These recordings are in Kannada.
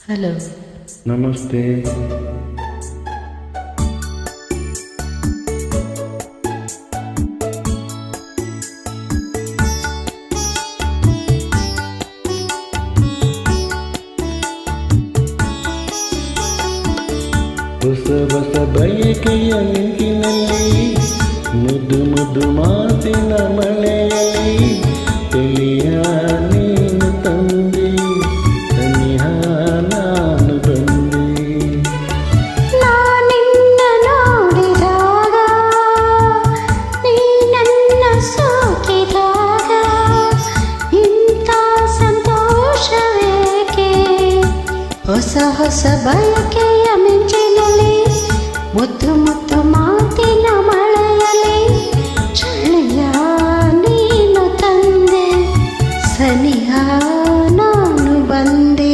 ಹಲೋ, ನಮಸ್ತೆ. ಹೊಸ ಹೊಸ ಬಯಕೆಯ ಮಿಂಚಿನಲ್ಲಿ ಮುದ್ದು ಮುದ್ದು ಮಾತಿನ ಮಳೆಯಲ್ಲಿ ತಿಳಿಯ ನೀನು ತಂದೆ, ಸನಿಹ ನಾನು ಬಂದೆ. ನಾನಿನ್ನ ನೋಡಿದಾಗ, ನೀ ನನ್ನ ಸೋಕಿದಾಗ, ಇಂಥ ಸಂತೋಷವೇಕೆ? ಹೊಸ ಹೊಸ ಬಯಕೆಯ ಮಿಂಚಿನಲ್ಲಿ ಮುದ್ದು ಮುದ್ದು ಮಾತಿನ ಮಳೆಯಲ್ಲಿ ಚಳಿಯ ನೀನು ತಂದೆ, ಸನಿಹ ನಾನು ಬಂದೆ.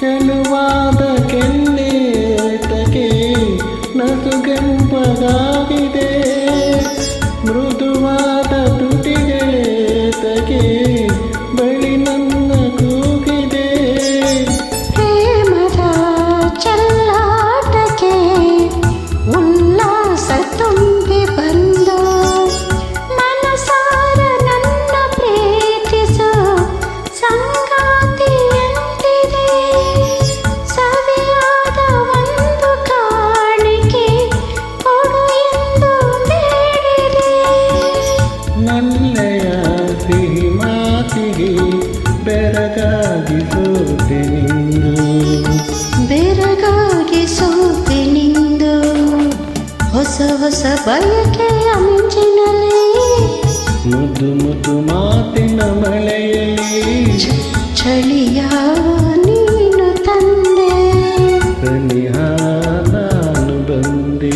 ಚೆಲುವಾದ ಕೆನ್ನೇತಕ್ಕೆ ನಸುಗೆಂಪಗಾಗಿದೆ, ಮೃದುವಾದ ತುಟಿಗಳೇತಕ್ಕೆ ಬಳಿ ನನ್ನ ಕೂಗಿದೆ. ಪ್ರೇಮದ ಚೆಲ್ಲಾಟಕ್ಕೆ ಉಲ್ಲಾಸ ತುಂಬಿ ಬಂದು ಮನಸಾರ ನನ್ನ ಪ್ರೀತಿಸು ಸಂಗಾತಿ ಎಂದಿದೆ. ಸವಿಯಾದ ಒಂದು ಕಾಣಿಕೆ ಕೊಡು ಎಂದು ಬೇಡಿದೆ. ನಲ್ಲೆಯ ಸಿಹಿ ಮಾತಿಗೆ ಬೆರಗಾಗಿ ಸೋತೆ ನಿಂದು, ಬೆರಗಾಗಿ ಸೋತೆ ನಿಂದು. ಹೊಸ ಹೊಸ ಬಯಕೆಯ ಮಿಂಚಿನಲ್ಲಿ ಮುದ್ದು ಮುದ್ದು ಮಾತಿನ ಮಳೆಯಲ್ಲಿ ಚಳಿಯ ನೀನು ತಂದೆ, ಸನಿಹ ನಾನು ಬಂದೆ.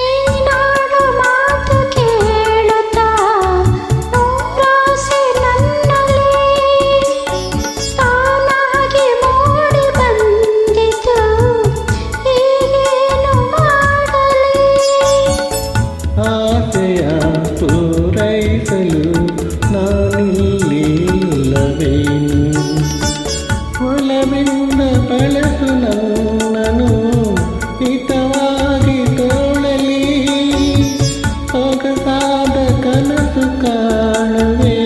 ಈ ನಾಡು ಮಾತು ಕೇಳುತ್ತಾ ನೂರಾಸೆ ನನ್ನಲ್ಲಿ ತಾನಾಗಿ ಮೂಡಿ ಬಂದಿತು, ಈಗೇನು ಮಾಡಲಿ? ಆಸೆಯ ಪೂರೈಸಲು ನಾನಿಲ್ಲಿಲ್ಲವೇನು, ಒಲವಿಂದ ಬಳಸು ನನ್ನನು ಹಿತವಾಗಿ ತೋಳಲಿ. ಸೊಗಸಾದ ಕನಸು ಕಾಣುವೆ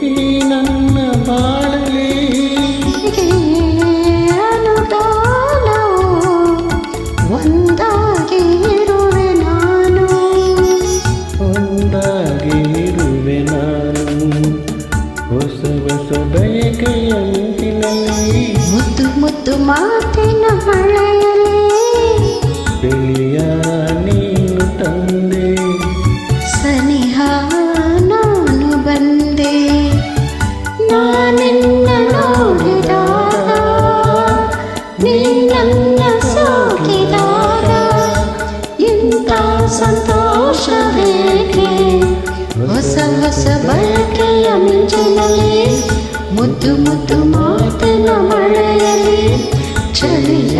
ಈ ನನ್ನ ಬಾಳಲಿ. ಅನುದಾನವು ಒಂದಾಗಿ ಇರುವೆ ನಾನು, ಒಂದಾಗಿ ಇರುವೆ ನಾನು. ಹೊಸ ಹೊಸ ಬಯಕೆಯ ಮಿಂಚಿನಲ್ಲಿ ಮುದ್ದು ಮುದ್ದು ಮಾತಿನ ಮಳೆಯಲ್ಲಿ ತಿಳಿಯ ನೀನು ತಂದೆ, ಸನಿಹ ನಾನು ಬಂದೆ. ನಾನಿನ್ನ ನೋಡಿದಾಗ, ನೀ ನನ್ನ ಸೋಕಿದಾಗ, ಇಂಥ ಸಂತೋಷವೇಕೆ? ಹೊಸ ಹೊಸ ಬಯಕೆಯ ಮಿಂಚಿನಲ್ಲಿ ಮುದ್ದು ಮುದ್ದು ಮಾತಿನ ಮಳೆಯಲ್ಲಿ ಚಳಿಯ